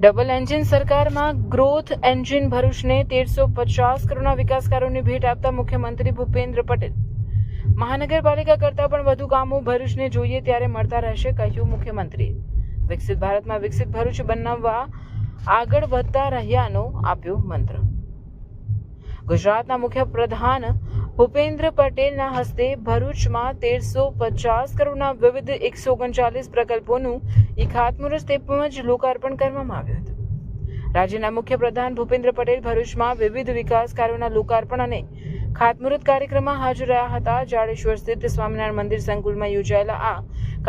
Double engine સરકારમાં growth engine ભરૂચને 1350 કરોડના વિકાસ કાર્યોની ભેટ આપતા મુખ્યમંત્રી ભૂપેન્દ્ર પટેલ. મહાનગરપાલિકા કરતાં પણ વધુ કામો ભરૂચને જોઈએ ત્યારે મળતા રહેશે, કહ્યું મુખ્યમંત્રીએ. વિકસિત ભારતમાં વિકસિત ભરૂચ બનાવવા આગળ વધતા રહ્યાનો આપ્યો મંત્ર. ગુજરાતના મુખ્યપ્રધાન ભૂપેન્દ્ર પટેલના હસ્તે ભરૂચમાં 1350 કરોડના વિવિધ 139 પ્રકલ્પોનું ખાતમુહૂર્ત તેમજ લોકાર્પણ કરવામાં આવ્યું હતું. રાજ્યના મુખ્યપ્રધાન ભૂપેન્દ્ર પટેલ ભરૂચમાં વિવિધ વિકાસ કાર્યોના લોકાર્પણ અને ખાતમુહૂર્ત કાર્યક્રમમાં હાજર રહ્યા હતા. જાડેશ્વર સ્થિત સ્વામિનારાયણ મંદિર સંકુલમાં યોજાયેલા આ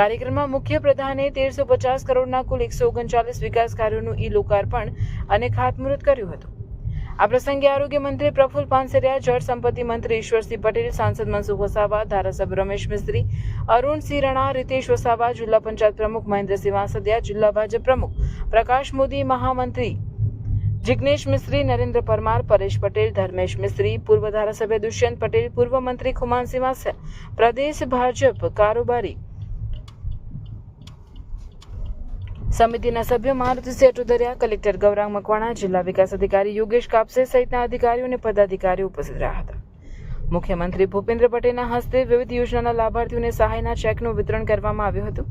કાર્યક્રમમાં મુખ્યપ્રધાને 1350 કરોડના કુલ 139 વિકાસ કાર્યોનું લોકાર્પણ અને ખાતમુહૂર્ત કર્યું હતું. આ પ્રસંગે આરોગ્ય મંત્રી પ્રફુલ પાનસરિયા, જળ સંપત્તિ મંત્રી ઈશ્વરસિંહ પટેલ, સાંસદ મનસુખ વસાવા, ધારાસભ્ય રમેશ મિસ્ત્રી, અરુણસિંહ રણા, રીતેશ વસાવા, જિલ્લા પંચાયત પ્રમુખ મહેન્દ્રસિંહ વાંસદિયા, જિલ્લા ભાજપ પ્રમુખ પ્રકાશ મોદી, મહામંત્રી જિગ્નેશ મિસ્ત્રી, નરેન્દ્ર પરમાર, પરેશ પટેલ, ધર્મેશ મિસ્ત્રી, પૂર્વ ધારાસભ્ય દુષ્યંત પટેલ, પૂર્વ મંત્રી ખુમાનસિંહ વાસા, પ્રદેશ ભાજપ કારોબારી સમિતિના સભ્ય મારુતિસિંહ અટોદરિયા, કલેક્ટર ગૌરાંગ મકવાણા, જિલ્લા વિકાસ અધિકારી યોગેશ કાપસે સહિતના અધિકારીઓ અને પદાધિકારીઓ ઉપસ્થિત રહ્યા હતા. મુખ્યમંત્રી ભૂપેન્દ્ર પટેલના હસ્તે વિવિધ યોજનાના લાભાર્થીઓને સહાયના ચેકનું વિતરણ કરવામાં આવ્યું હતું.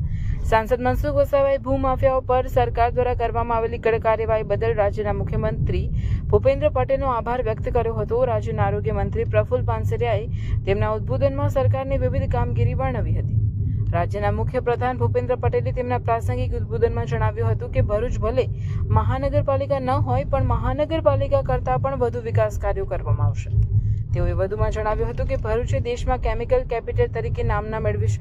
સાંસદ મનસુખ વસાવાએ ભૂમાફિયાઓ પર સરકાર દ્વારા કરવામાં આવેલી કડક કાર્યવાહી બદલ રાજ્યના મુખ્યમંત્રી ભૂપેન્દ્ર પટેલનો આભાર વ્યક્ત કર્યો હતો. રાજ્યના આરોગ્ય મંત્રી પ્રફુલ પાનસરિયાએ તેમના ઉદબોધનમાં સરકારની વિવિધ કામગીરી વર્ણવી હતી. રાજ્યના મુખ્યપ્રધાન ભૂપેન્દ્ર પટેલે તેમના પ્રાસંગિક ઉદબોધનમાં જણાવ્યું હતું કે ભરૂચ ભલે મહાનગરપાલિકા ન હોય પણ મહાનગરપાલિકા કરતાં પણ વધુ વિકાસ કાર્યો કરવામાં આવશે. તેઓએ વધુમાં જણાવ્યું હતું કે ભરૂચે દેશમાં કેમિકલ કેપિટલ તરીકે નામના મેળવી છે.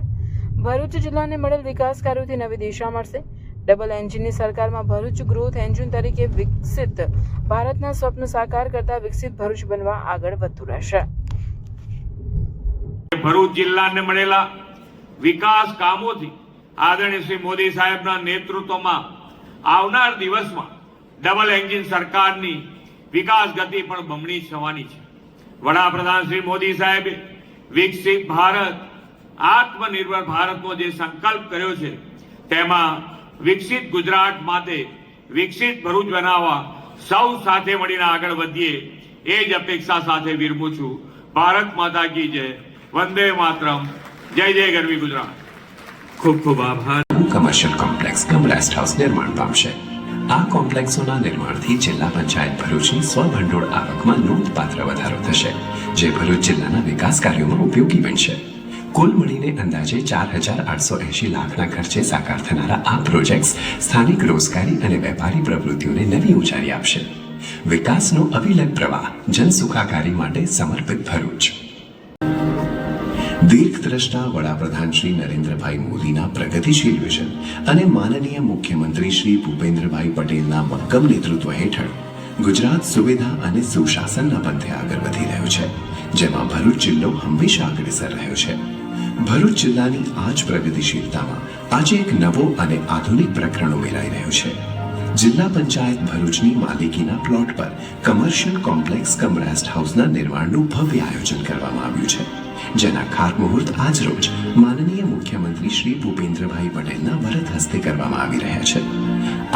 ભરૂચ જિલ્લાને મળેલ વિકાસ કાર્યોથી નવી દિશા મળશે. ડબલ એન્જિનની સરકારમાં ભરૂચ ગ્રોથ એન્જિન તરીકે વિકસિત ભારતના સ્વપ્ન સાકાર કરતા વિકસિત ભરૂચ બનવા આગળ વધતું રહેશે. ભરૂચ જિલ્લાને મળેલા વિકાસ કામોથી આદરણીય શ્રી મોદી સાહેબના નેતૃત્વમાં આવનાર દિવસમાં ડબલ એન્જિન સરકારની વિકાસ ગતિ પણ બમણી થવાની છે. વડાપ્રધાન શ્રી મોદી સાહેબે વિકસિત ભારત, આત્મનિર્ભર ભારતનો જે સંકલ્પ કર્યો છે તેમાં વિકસિત ગુજરાત માટે વિકસિત ભરૂચ બનાવવા સૌ સાથે મળીને આગળ વધીએ એ જ અપેક્ષા સાથે વિરમું છું. ભારત માતા કી જય, વંદે માતરમ, જય જય ગરવી ગુજરાત. ખૂબ ખૂબ આભાર. કમર્શિયલ કોમ્પ્લેક્સ કમ રેસ્ટ હાઉસ નિર્માણ પામશે. આ કોમ્પ્લેક્સોના નિર્માણથી જિલ્લા પંચાયત ભરૂચની સ્વભંડોળ આવકમાં નોંધપાત્ર વધારો થશે, જે ભરૂચ જિલ્લાના વિકાસ કાર્યોમાં ઉપયોગી બનશે. કુલ મળીને અંદાજે 4880 લાખના ખર્ચે સાકાર થનારા આ પ્રોજેક્ટ્સ સ્થાનિક રોજગારી અને વેપારી પ્રવૃત્તિઓને નવી ઊંચાઈ આપશે. વિકાસનો અવિરત પ્રવાહ, જનસુખાકારી માટે સમર્પિત ભરૂચ. દીર્ઘદ્રષ્ટા વડાપ્રધાન શ્રી નરેન્દ્રભાઈ મોદીના પ્રગતિશીલ વિઝન અને માનનીય મુખ્યમંત્રી શ્રી ભૂપેન્દ્રભાઈ પટેલના મક્કમ નેતૃત્વ હેઠળ ગુજરાત સુવિધા અને સુશાસનના પંથે આગળ વધી રહ્યો છે, જેમાં ભરૂચ જિલ્લો હંમેશા અગ્રેસર રહ્યો છે. ભરૂચ જિલ્લાની આ જ પ્રગતિશીલતામાં આજે એક નવો અને આધુનિક પ્રકરણ ઉમેરાઈ રહ્યો છે. જિલ્લા પંચાયત ભરૂચની માલિકીના પ્લોટ પર કમર્શિયલ કોમ્પ્લેક્સ કમ રેસ્ટ હાઉસના નિર્માણનું ભવ્ય આયોજન કરવામાં આવ્યું છે, જેના ખાતમુહૂર્ત આજ રોજ માનનીય મુખ્યમંત્રી શ્રી ભૂપેન્દ્રભાઈ પટેલના વરદ હસ્તે કરવામાં આવી રહ્યા છે.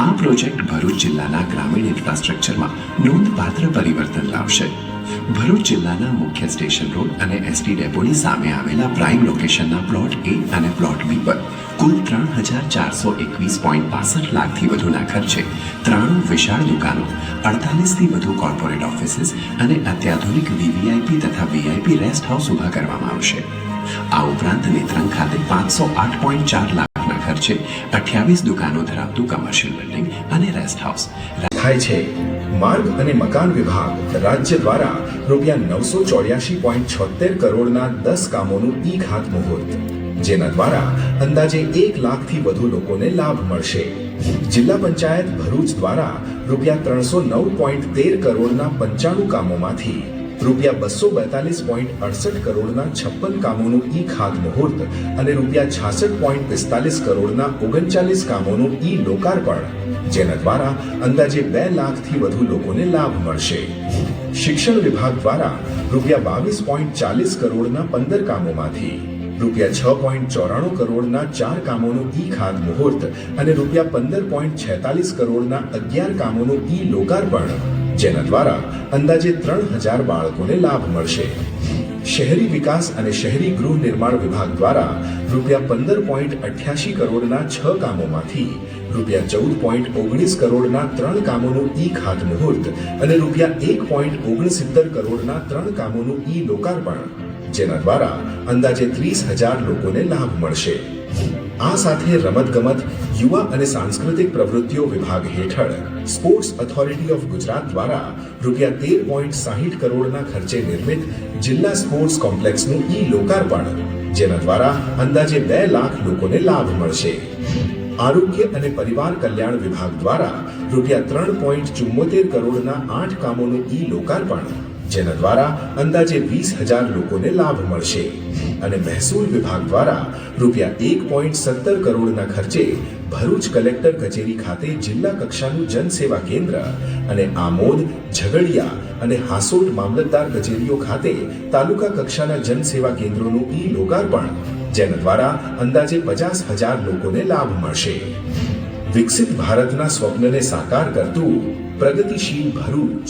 આ પ્રોજેક્ટ ભરૂચ જિલ્લાના ગ્રામીણ ઇન્ફ્રાસ્ટ્રક્ચરમાં નોંધપાત્ર પરિવર્તન લાવશે. ભરૂચ જિલ્લાના મુખ્ય સ્ટેશન રોડ અને એસટી ડેપોની સામે આવેલા પ્રાઇમ લોકેશનના પ્લોટ એ અને પ્લોટ બી પર કુલ 3421.65 લાખથી વધુના ખર્ચે 93 વિશાળ દુકાનો, 48થી વધુ કોર્પોરેટ ઓફિસીસ અને અત્યાધુનિક વીવીઆઈપી તથા વીઆઈપી રેસ્ટ હાઉસ ઉભા કરવામાં આવશે. આ ઉપરાંત નેત્રંગ ખાતે 508.4 લાખના ખર્ચે 28 દુકાનો ધરાવતું કમર્શિયલ બિલ્ડિંગ અને રેસ્ટ હાઉસ થાય છે. માર્ગ અને મકાન વિભાગ રાજ્ય દ્વારા ₹984.76 કરોડના 10 કામોનું ખાતમુહૂર્ત, જેના દ્વારા અંદાજે 1 લાખથી વધુ લોકોને લાભ મળશે. જિલ્લા પંચાયત ભરૂચ દ્વારા ₹309.13 કરોડના 95 કામોમાંથી ₹242.68 કરોડના 56 કામોનું ખાતમુહૂર્ત અને ₹66.45 કરોડના 39 કામોનું લોકાર્પણ, જેના દ્વારા અંદાજે 2 લાખથી વધુ લોકોને લાભ મળશે. શિક્ષણ વિભાગ દ્વારા ₹22.40 કરોડના 15 કામોમાંથી ₹6.94 કરોડના 4 કામોનું ઈ ખાતમુહૂર્ત અને ₹15.46 કરોડના 11 કામોનું ઈ લોકાર્પણ, જેના દ્વારા અંદાજે 3000 બાળકોને લાભ મળશે. શહેરી વિકાસ અને શહેરી ગૃહ નિર્માણ વિભાગ દ્વારા ₹15.88 કરોડના 6 કામોમાંથી ₹14.19 કરોડના 3 કામોનું ઈ ખાતમુહૂર્ત અને ₹1.69 કરોડના 3 કામોનું ઈ લોકાર્પણ, જેના દ્વારા અંદાજે 30,000 લોકોને લાભ મળશે. આ સાથે રમતગમત, યુવા અને સાંસ્કૃતિક પ્રવૃત્તિઓ વિભાગ હેઠળ સ્પોર્ટ્સ ઓથોરિટી ઓફ ગુજરાત દ્વારા ₹13.60 કરોડના ખર્ચે નિર્મિત જિલ્લા સ્પોર્ટ્સ કોમ્પ્લેક્સનું ઈ લોકાર્પણ, જેના દ્વારા અંદાજે 2 લાખ લોકોને લાભ મળશે. આરોગ્ય અને પરિવાર કલ્યાણ વિભાગ દ્વારા ₹3.74 કરોડના 8 કામોનું ઈ લોકાર્પણ, જેના દ્વારા અંદાજે 20,000 લોકોને લાભ મળશે. અને મહેસૂલ વિભાગ દ્વારા ₹1.17 કરોડના ખર્ચે ભરૂચ કલેક્ટર કચેરી ખાતે જિલ્લા કક્ષાનું જનસેવા કેન્દ્ર અને આમોદ, ઝઘડિયા અને હાસોટ મામલતદાર કચેરીઓ ખાતે તાલુકા કક્ષાના જનસેવા કેન્દ્રોનું ઈ લોકાર્પણ, જેના દ્વારા અંદાજે 50,000 લોકોને લાભ મળશે. વિકસિત ભારતના સ્વપ્નને સાકાર કરતું પ્રગતિશીલ ભરૂચ.